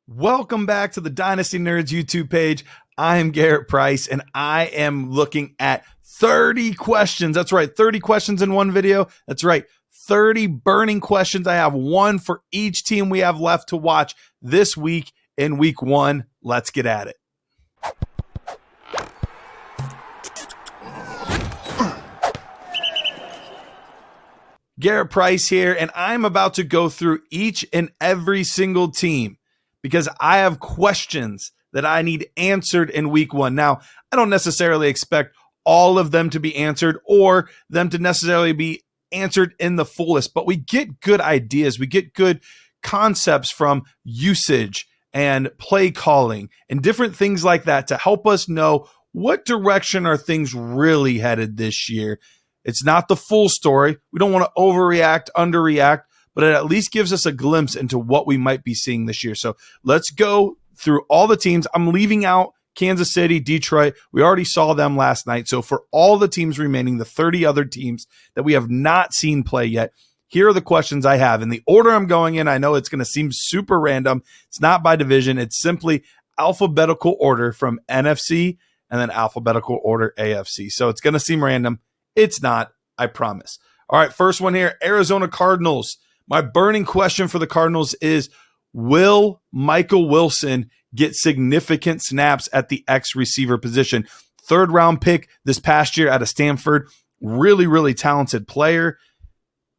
Welcome back to the Dynasty Nerds YouTube page. I am Garret Price, and I am looking at 30 questions. That's right, 30 questions in one video. That's right, 30 burning questions. I have one for each team we have left to watch this week in week one. Let's get at it. Garret Price here, and I'm about to go through each and every single team because I have questions that I need answered in week one. Now, I don't necessarily expect all of them to be answered or them to necessarily be answered in the fullest, but we get good ideas. We get good concepts from usage and play calling and different things like that to help us know what direction are things really headed this year. It's not the full story. We don't want to overreact, underreact, but it at least gives us a glimpse into what we might be seeing this year. So let's go through all the teams. I'm leaving out Kansas City, Detroit. We already saw them last night. So for all the teams remaining, the 30 other teams that we have not seen play yet, here are the questions I have. In the order I'm going in, I know it's going to seem super random. It's not by division. It's simply alphabetical order from NFC and then alphabetical order AFC. So it's going to seem random. It's not, I promise. All right, first one here, Arizona Cardinals. My burning question for the Cardinals is, will Michael Wilson get significant snaps at the X receiver position? Third round pick this past year out of Stanford. Really, really talented player,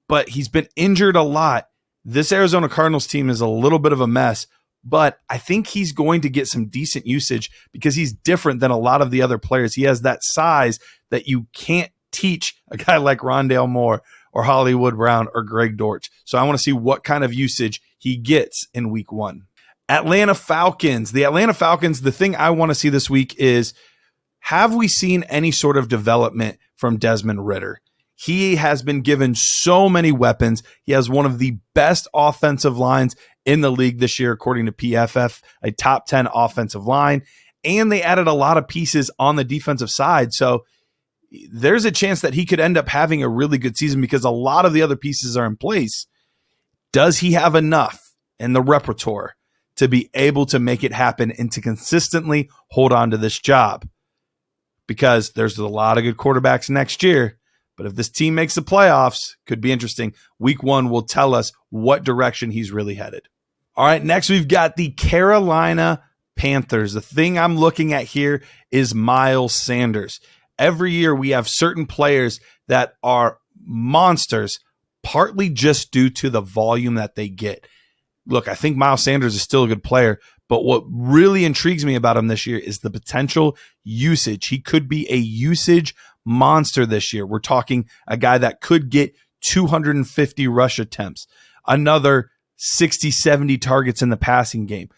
but he's been injured a lot. This Arizona Cardinals team is a little bit of a mess, but I think he's going to get some decent usage because he's different than a lot of the other players. He has that size that you can't teach a guy like Rondale Moore or Hollywood Brown or Greg Dortch. So I want to see what kind of usage he gets in week one. Atlanta Falcons. The Atlanta Falcons, the thing I want to see this week is, have we seen any sort of development from Desmond Ridder? He has been given so many weapons. He has one of the best offensive lines in the league this year, according to PFF, a top 10 offensive line. And they added a lot of pieces on the defensive side. So there's a chance that he could end up having a really good season because a lot of the other pieces are in place. Does he have enough in the repertoire to be able to make it happen and to consistently hold on to this job? Because there's a lot of good quarterbacks next year, but if this team makes the playoffs, could be interesting. Week one will tell us what direction he's really headed. All right, next we've got the Carolina Panthers. The thing I'm looking at here is Miles Sanders. Every year we have certain players that are monsters, partly just due to the volume that they get. Look, I think Miles Sanders is still a good player, but what really intrigues me about him this year is the potential usage. He could be a usage monster this year. We're talking a guy that could get 250 rush attempts, another 60, 70 targets in the passing game.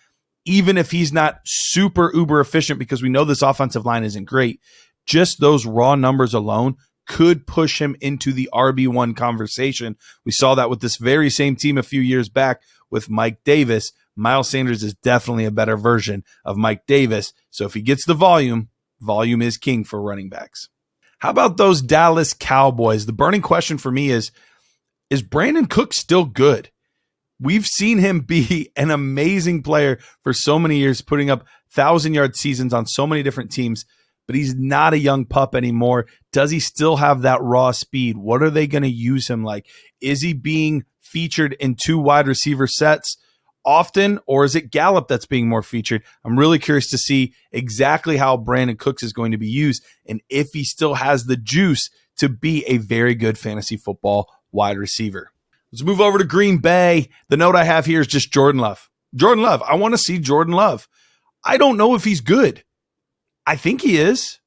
Even if he's not super uber efficient, because we know this offensive line isn't great, just those raw numbers alone could push him into the RB1 conversation. We saw that with this very same team a few years back with Mike Davis. Miles Sanders is definitely a better version of Mike Davis. So if he gets the volume, volume is king for running backs. How about those Dallas Cowboys? The burning question for me is Brandon Cook still good? We've seen him be an amazing player for so many years, putting up 1,000-yard seasons on so many different teams, but he's not a young pup anymore. Does he still have that raw speed? What are they going to use him like? Is he being featured in two wide receiver sets often, or is it Gallup that's being more featured? I'm really curious to see exactly how Brandon Cooks is going to be used and if he still has the juice to be a very good fantasy football wide receiver. Let's move over to Green Bay. The note I have here is just Jordan Love. Jordan Love. I want to see Jordan Love. I don't know if he's good. I think he is,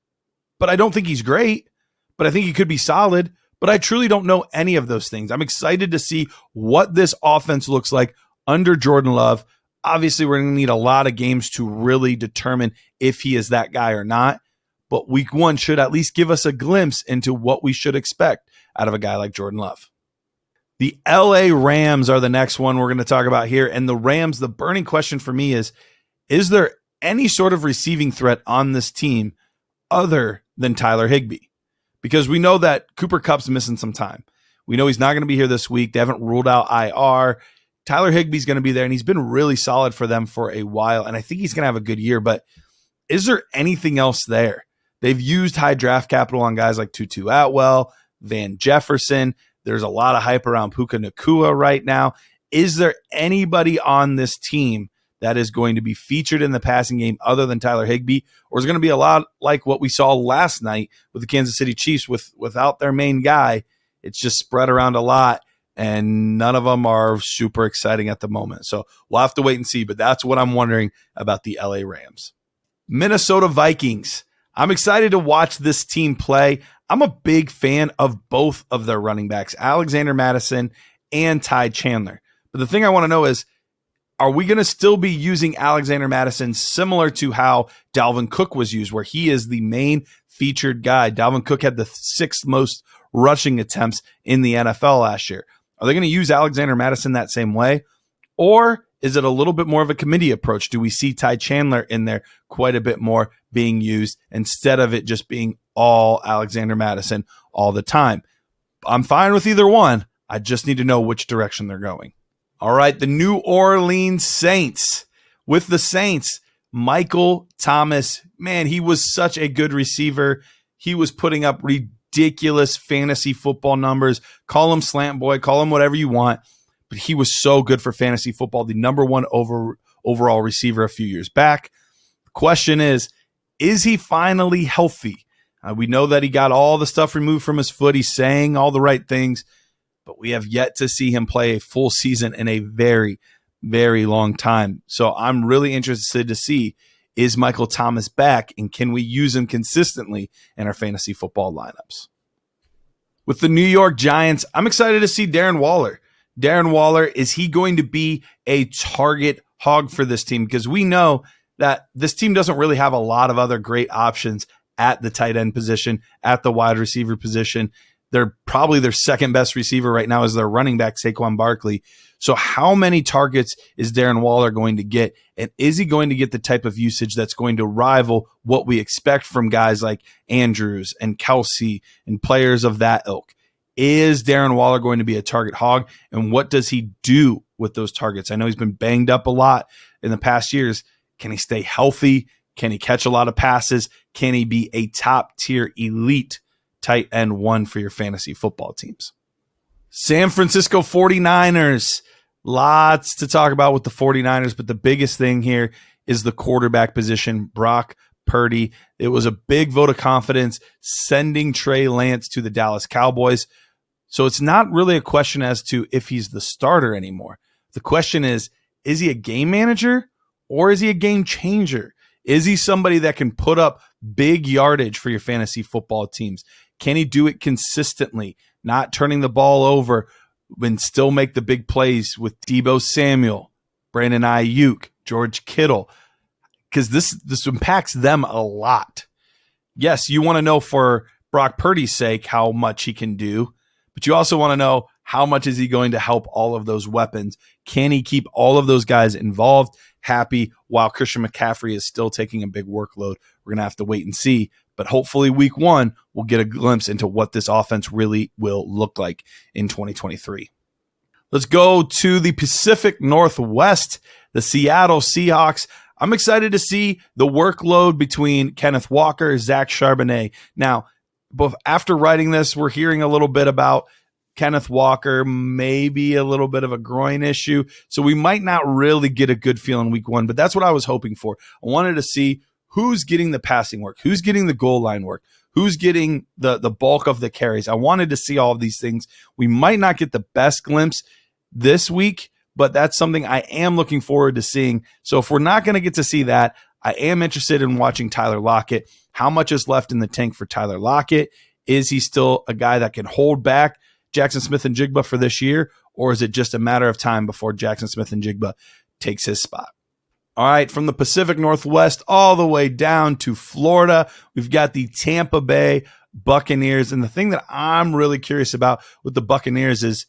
but I don't think he's great, but I think he could be solid, but I truly don't know any of those things. I'm excited to see what this offense looks like under Jordan Love. Obviously, we're going to need a lot of games to really determine if he is that guy or not, but week one should at least give us a glimpse into what we should expect out of a guy like Jordan Love. The LA Rams are the next one we're going to talk about here, and the Rams, the burning question for me is there any sort of receiving threat on this team other than Tyler Higbee? Because we know that Cooper Kupp's missing some time. We know he's not going to be here this week. They haven't ruled out IR. Tyler Higbee's going to be there, and he's been really solid for them for a while, and I think he's going to have a good year, but is there anything else there? They've used high draft capital on guys like Tutu Atwell, Van Jefferson. There's a lot of hype around Puka Nacua right now. Is there anybody on this team that is going to be featured in the passing game other than Tyler Higbee, or is it going to be a lot like what we saw last night with the Kansas City Chiefs without their main guy? It's just spread around a lot, and none of them are super exciting at the moment. So we'll have to wait and see, but that's what I'm wondering about the LA Rams. Minnesota Vikings. I'm excited to watch this team play. I'm a big fan of both of their running backs, Alexander Mattison and Ty Chandler. But the thing I want to know is, are we going to still be using Alexander Mattison similar to how Dalvin Cook was used, where he is the main featured guy? Dalvin Cook had the 6th most rushing attempts in the NFL last year. Are they going to use Alexander Mattison that same way? Or is it a little bit more of a committee approach? Do we see Ty Chandler in there quite a bit more being used instead of it just being all Alexander Mattison all the time? I'm fine with either one. I just need to know which direction they're going. All right, the New Orleans Saints. With the Saints, Michael Thomas, man, he was such a good receiver. He was putting up ridiculous fantasy football numbers. Call him slant boy, call him whatever you want, but he was so good for fantasy football, the number 1 overall receiver a few years back. The question is he finally healthy? We know that he got all the stuff removed from his foot. He's saying all the right things, but we have yet to see him play a full season in a very, very long time. So I'm really interested to see, is Michael Thomas back, and can we use him consistently in our fantasy football lineups? With the New York Giants, I'm excited to see Darren Waller. Darren Waller, is he going to be a target hog for this team? Because we know that this team doesn't really have a lot of other great options at the tight end position, at the wide receiver position. They're probably their second best receiver right now is their running back, Saquon Barkley. So how many targets is Darren Waller going to get? And is he going to get the type of usage that's going to rival what we expect from guys like Andrews and Kelsey and players of that ilk? Is Darren Waller going to be a target hog? And what does he do with those targets? I know he's been banged up a lot in the past years. Can he stay healthy? Can he catch a lot of passes? Can he be a top tier elite tight end 1 for your fantasy football teams? San Francisco 49ers. Lots to talk about with the 49ers, but the biggest thing here is the quarterback position, Brock Purdy. It was a big vote of confidence sending Trey Lance to the Dallas Cowboys. So it's not really a question as to if he's the starter anymore. The question is he a game manager or is he a game changer? Is he somebody that can put up big yardage for your fantasy football teams? Can he do it consistently, not turning the ball over and still make the big plays with Deebo Samuel, Brandon Ayuk, George Kittle? Because this impacts them a lot. Yes, you want to know for Brock Purdy's sake how much he can do, but you also want to know how much is he going to help all of those weapons? Can he keep all of those guys involved, happy, while Christian McCaffrey is still taking a big workload? We're going to have to wait and see. But hopefully week 1, we'll get a glimpse into what this offense really will look like in 2023. Let's go to the Pacific Northwest, the Seattle Seahawks. I'm excited to see the workload between Kenneth Walker, Zach Charbonnet. Now, after writing this, we're hearing a little bit about Kenneth Walker, maybe a little bit of a groin issue. So we might not really get a good feel in week 1, but that's what I was hoping for. I wanted to see who's getting the passing work, who's getting the goal line work, who's getting the bulk of the carries. I wanted to see all of these things. We might not get the best glimpse this week, but that's something I am looking forward to seeing. So if we're not going to get to see that, I am interested in watching Tyler Lockett. How much is left in the tank for Tyler Lockett? Is he still a guy that can hold back Jackson Smith and Jigba for this year, or is it just a matter of time before Jackson Smith and Jigba takes his spot? All right, from the Pacific Northwest all the way down to Florida, we've got the Tampa Bay Buccaneers. And the thing that I'm really curious about with the Buccaneers is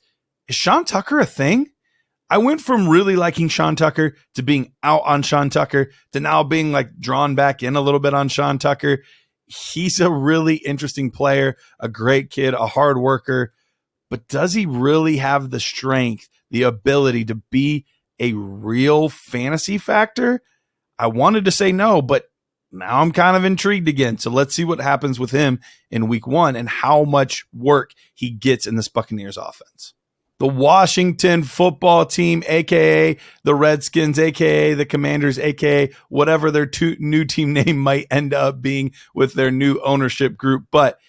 Sean Tucker a thing? I went from really liking Sean Tucker to being out on Sean Tucker to now being like drawn back in a little bit on Sean Tucker. He's a really interesting player, a great kid, a hard worker. but does he really have the strength, the ability to be a real fantasy factor? I wanted to say no, but now I'm kind of intrigued again. So let's see what happens with him in week 1 and how much work he gets in this Buccaneers offense. The Washington football team, a.k.a. the Redskins, a.k.a. the Commanders, a.k.a. whatever their new team name might end up being with their new ownership group. But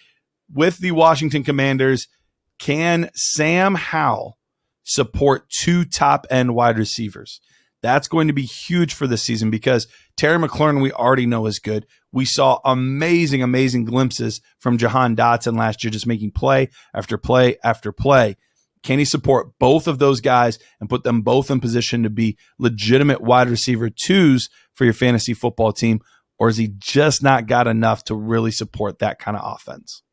with the Washington Commanders, can Sam Howell support 2 top-end wide receivers? That's going to be huge for this season because Terry McLaurin, we already know, is good. We saw amazing, amazing glimpses from Jahan Dotson last year, just making play after play after play. Can he support both of those guys and put them both in position to be legitimate wide receiver 2s for your fantasy football team? Or is he just not got enough to really support that kind of offense?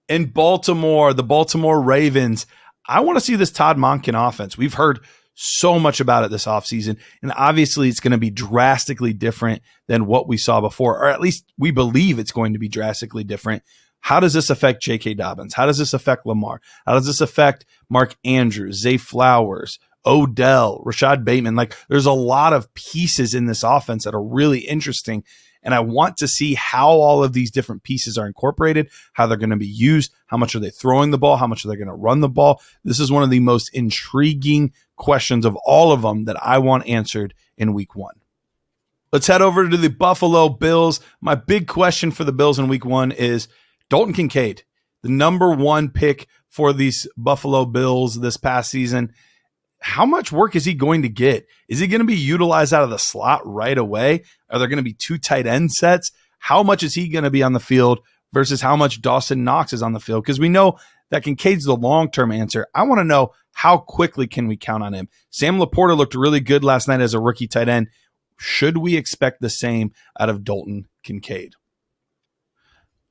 In Baltimore, the Baltimore Ravens, I want to see this Todd Monken offense. We've heard so much about it this offseason, and obviously it's going to be drastically different than what we saw before, or at least we believe it's going to be drastically different. How does this affect J.K. Dobbins? How does this affect Lamar? How does this affect Mark Andrews, Zay Flowers, Odell, Rashad Bateman? Like, there's a lot of pieces in this offense that are really interesting, and I want to see how all of these different pieces are incorporated, how they're going to be used, how much are they throwing the ball, how much are they going to run the ball. This is one of the most intriguing questions of all of them that I want answered in week 1. Let's head over to the Buffalo Bills. My big question for the Bills in week 1 is Dalton Kincaid, the number 1 pick for these Buffalo Bills this past season. How much work is he going to get? Is he going to be utilized out of the slot right away? Are there going to be 2 tight end sets? How much is he going to be on the field versus how much Dawson Knox is on the field? Because we know that Kincaid's the long-term answer. I want to know, how quickly can we count on him? Sam Laporta looked really good last night as a rookie tight end. Should we expect the same out of Dalton Kincaid?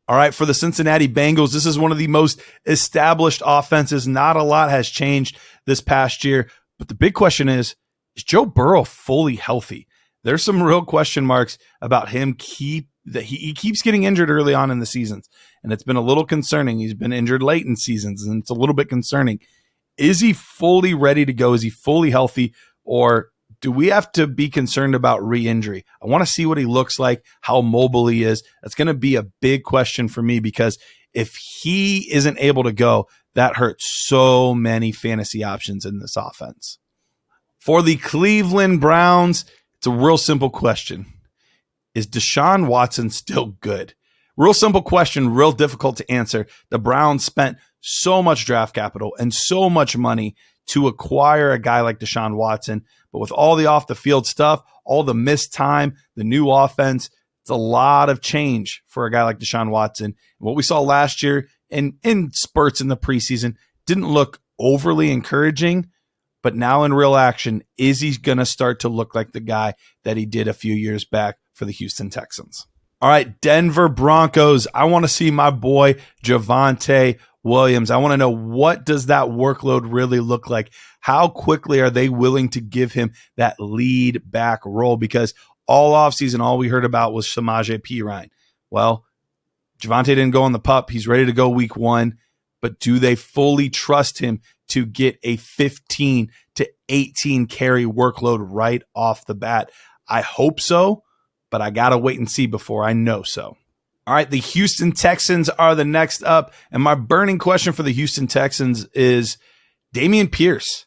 All right, for the Cincinnati Bengals, this is one of the most established offenses. Not a lot has changed this past year, but the big question is Joe Burrow fully healthy? There's some real question marks about him. He keeps getting injured early on in the seasons, and it's been a little concerning. He's been injured late in seasons, and it's a little bit concerning. Is he fully ready to go? Is he fully healthy, or do we have to be concerned about re-injury? I want to see what he looks like, how mobile he is. That's going to be a big question for me because if he isn't able to go, that hurts so many fantasy options in this offense. For the Cleveland Browns, it's a real simple question. Is Deshaun Watson still good? Real simple question, real difficult to answer. The Browns spent so much draft capital and so much money to acquire a guy like Deshaun Watson. But with all the off-the-field stuff, all the missed time, the new offense, it's a lot of change for a guy like Deshaun Watson. What we saw last year in spurts in the preseason didn't look overly encouraging, but now in real action, is he going to start to look like the guy that he did a few years back for the Houston Texans? All right, Denver Broncos. I want to see my boy Javonte Williams. I want to know, what does that workload really look like? How quickly are they willing to give him that lead back role? Because all offseason, all we heard about was Samaje Perine. Well, Javonte didn't go on the pup. He's ready to go week 1. But do they fully trust him to get a 15 to 18 carry workload right off the bat? I hope so, but I got to wait and see before I know so. All right, the Houston Texans are the next up. And my burning question for the Houston Texans is Dameon Pierce.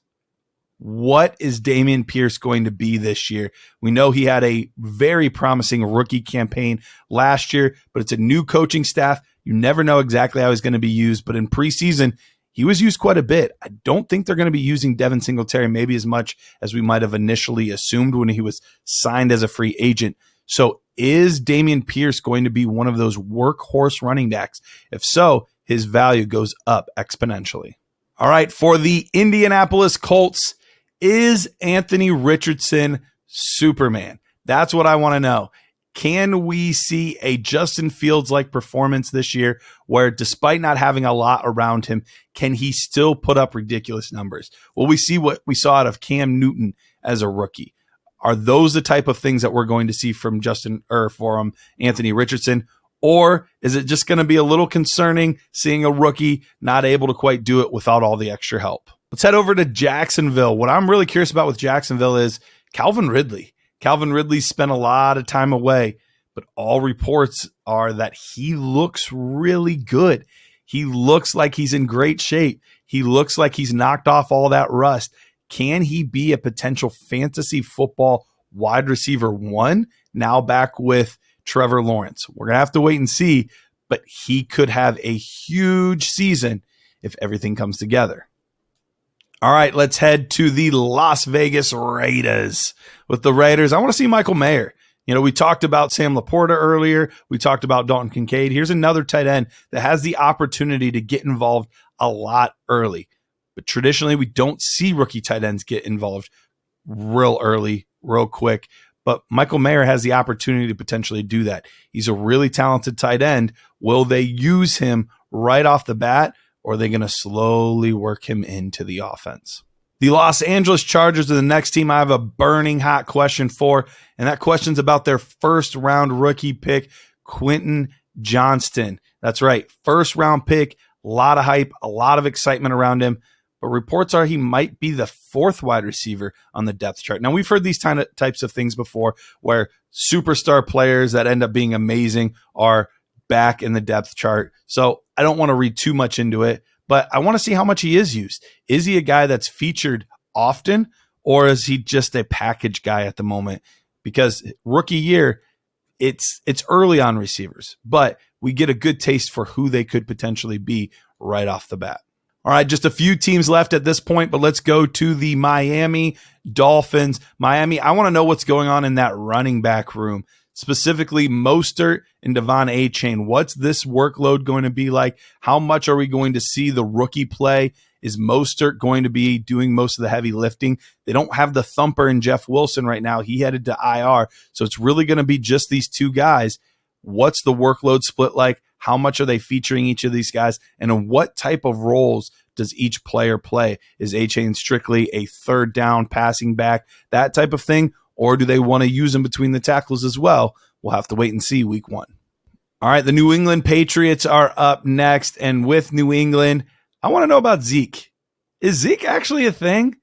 What is Dameon Pierce going to be this year? We know he had a very promising rookie campaign last year, but it's a new coaching staff. You never know exactly how he's going to be used, but in preseason, he was used quite a bit. I don't think they're going to be using Devin Singletary maybe as much as we might have initially assumed when he was signed as a free agent. So is Dameon Pierce going to be one of those workhorse running backs? If so, his value goes up exponentially. All right, for the Indianapolis Colts, is Anthony Richardson Superman? That's what I want to know. Can we see a Justin Fields-like performance this year where, despite not having a lot around him, can he still put up ridiculous numbers? Will we see what we saw out of Cam Newton as a rookie? Are those the type of things that we're going to see from Anthony Richardson? Or is it just going to be a little concerning seeing a rookie not able to quite do it without all the extra help? Let's head over to Jacksonville. What I'm really curious about with Jacksonville is Calvin Ridley. Calvin Ridley spent a lot of time away, but all reports are that he looks really good. He looks like he's in great shape. He looks like he's knocked off all that rust. Can he be a potential fantasy football wide receiver one now back with Trevor Lawrence? We're going to have to wait and see, but he could have a huge season if everything comes together. All right, let's head to the Las Vegas Raiders. With the Raiders, I want to see Michael Mayer. We talked about Sam Laporta earlier. We talked about Dalton Kincaid. Here's another tight end that has the opportunity to get involved a lot early. But traditionally, we don't see rookie tight ends get involved real early, real quick. But Michael Mayer has the opportunity to potentially do that. He's a really talented tight end. Will they use him right off the bat, or are they going to slowly work him into the offense? The Los Angeles Chargers are the next team I have a burning hot question for, and that question's about their first-round rookie pick, Quentin Johnston. That's right, first-round pick, a lot of hype, a lot of excitement around him, but reports are he might be the fourth wide receiver on the depth chart. Now, we've heard these types of things before where superstar players that end up being amazing are back in the depth chart, so I don't want to read too much into it, but I want to see how much he is used. Is he a guy that's featured often, or is he just a package guy at the moment? Because rookie year, it's early on receivers, but we get a good taste for who they could potentially be right off the bat. All right, just a few teams left at this point, but let's go to the Miami Dolphins. Miami, I want to know what's going on in that running back room, specifically Mostert and Devon Achane. What's this workload going to be like? How much are we going to see the rookie play? Is Mostert going to be doing most of the heavy lifting? They don't have the thumper in Jeff Wilson right now. He headed to IR, so it's really going to be just these two guys. What's the workload split like? How much are they featuring each of these guys? And in what type of roles does each player play? Is Achane strictly a third down passing back, that type of thing? Or do they want to use him between the tackles as well? We'll have to wait and see week one. All right, the New England Patriots are up next. And with New England, I want to know about Zeke. Is Zeke actually a thing?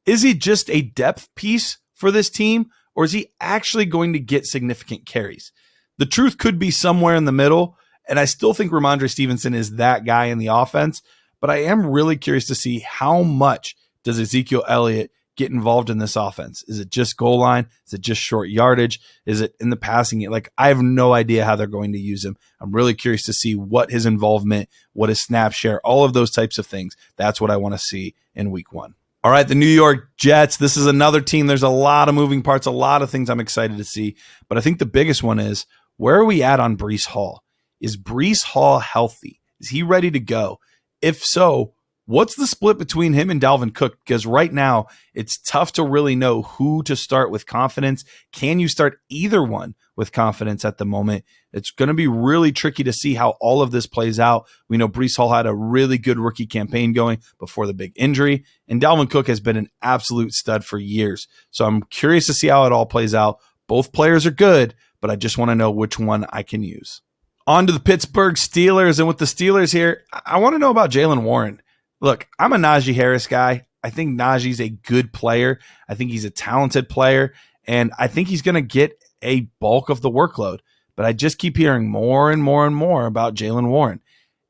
Is he just a depth piece for this team? Or is he actually going to get significant carries? The truth could be somewhere in the middle. And I still think Ramondre Stevenson is that guy in the offense. But I am really curious to see how much does Ezekiel Elliott get involved in this offense. Is it just goal line? Is it just short yardage? Is it in the passing? Like, I have no idea how they're going to use him. I'm really curious to see what his involvement, what his snap share, all of those types of things. That's what I want to see in week one. All right, the New York Jets. This is another team. There's a lot of moving parts, a lot of things I'm excited to see. But I think the biggest one is, where are we at on Breece Hall? Is Breece Hall healthy? Is he ready to go? If so, what's the split between him and Dalvin Cook? Because right now, it's tough to really know who to start with confidence. Can you start either one with confidence at the moment? It's going to be really tricky to see how all of this plays out. We know Breece Hall had a really good rookie campaign going before the big injury, and Dalvin Cook has been an absolute stud for years. So I'm curious to see how it all plays out. Both players are good, but I just want to know which one I can use. On to the Pittsburgh Steelers, and with the Steelers here, I want to know about Jaylen Warren. Look, I'm a Najee Harris guy. I think Najee's a good player. I think he's a talented player, and I think he's going to get a bulk of the workload. But I just keep hearing more and more and more about Jaylen Warren.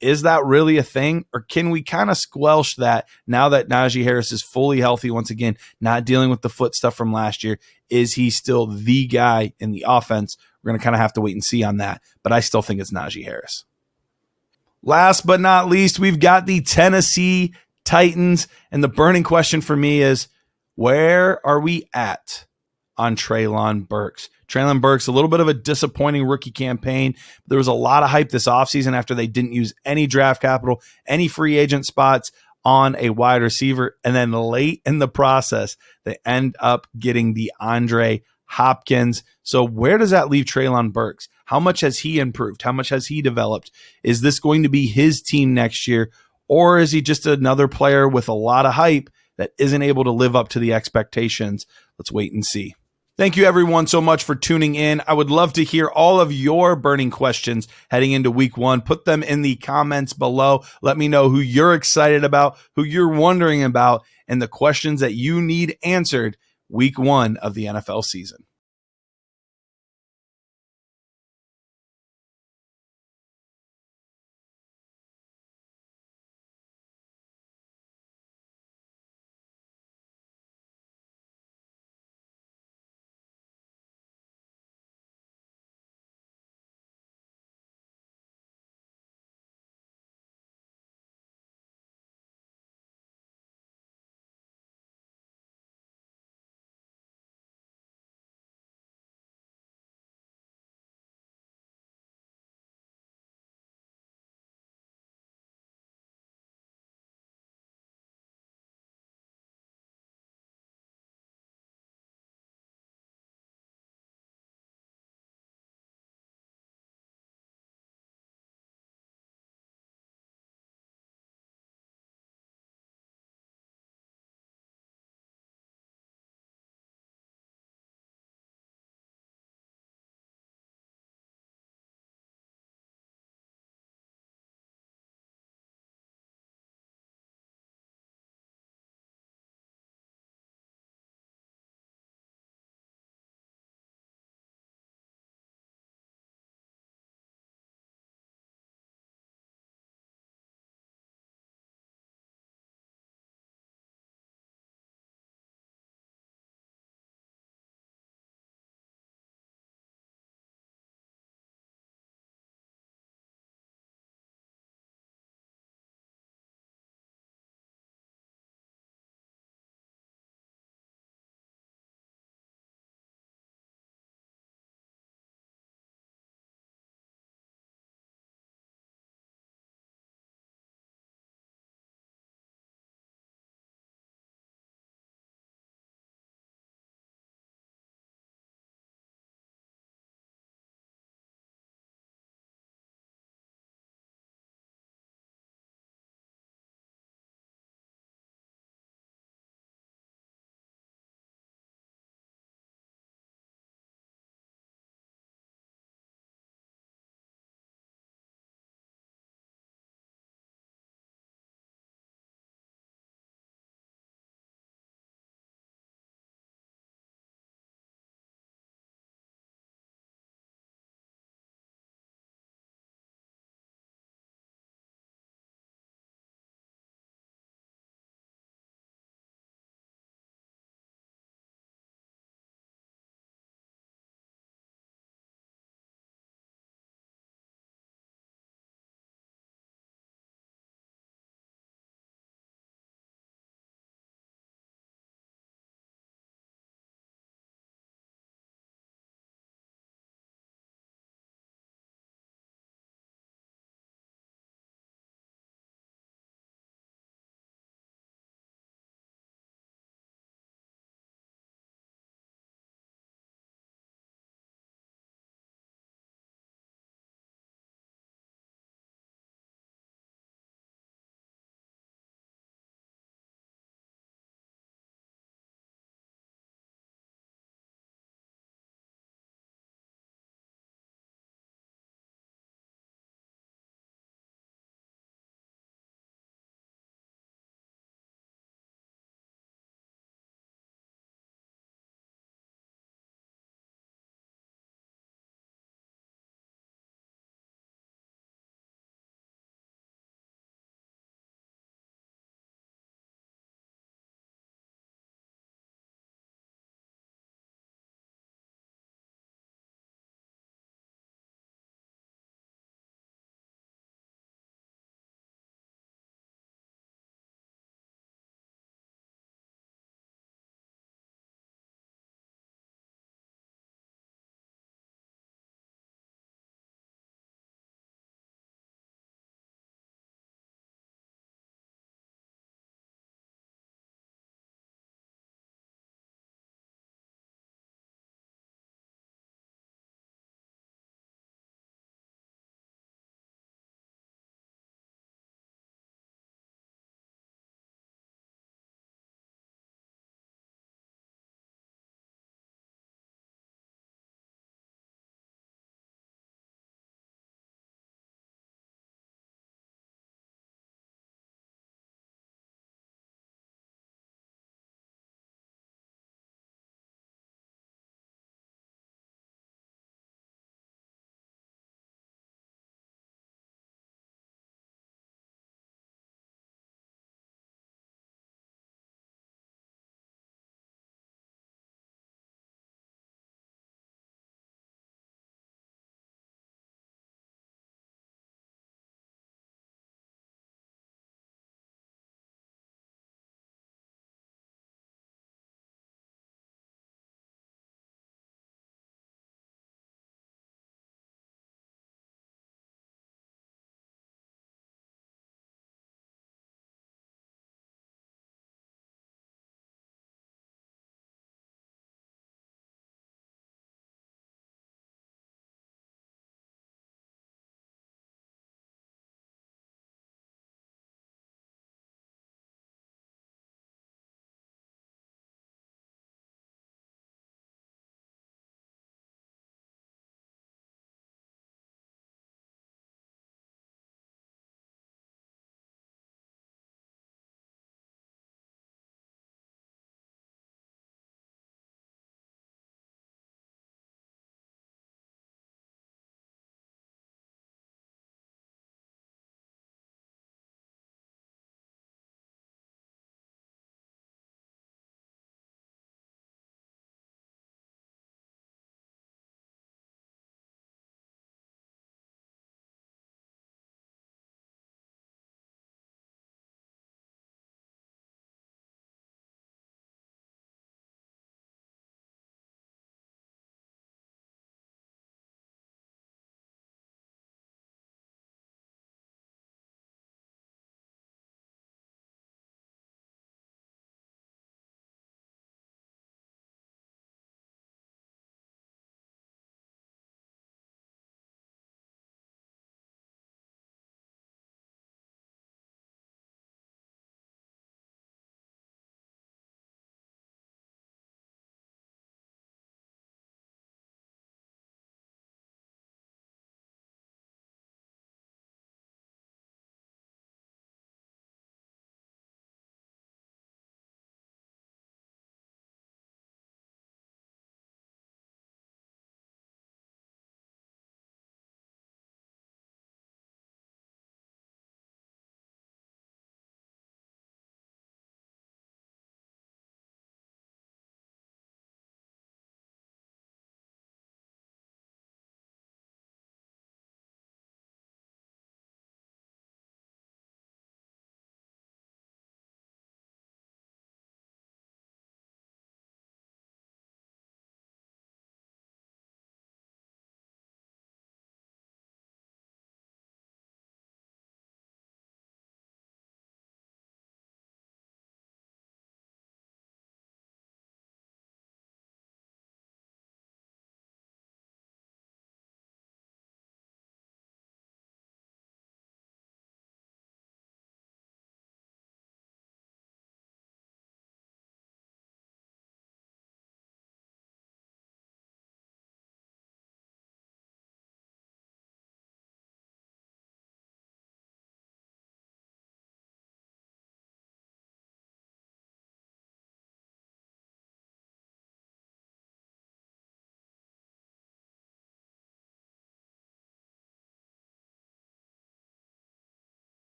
Is that really a thing, or can we kind of squelch that now that Najee Harris is fully healthy once again, not dealing with the foot stuff from last year? Is he still the guy in the offense? We're going to kind of have to wait and see on that, but I still think it's Najee Harris. Last but not least, we've got the Tennessee Titans, and the burning question for me is, where are we at on Treylon Burks? Treylon Burks, a little bit of a disappointing rookie campaign. There was a lot of hype this offseason after they didn't use any draft capital, any free agent spots on a wide receiver, and then late in the process, they end up getting the DeAndre Hopkins. So where does that leave Treylon Burks? How much has he improved? How much has he developed? Is this going to be his team next year? Or is he just another player with a lot of hype that isn't able to live up to the expectations? Let's wait and see. Thank you everyone so much for tuning in. I would love to hear all of your burning questions heading into week one. Put them in the comments below. Let me know who you're excited about, who you're wondering about, and the questions that you need answered week one of the NFL season.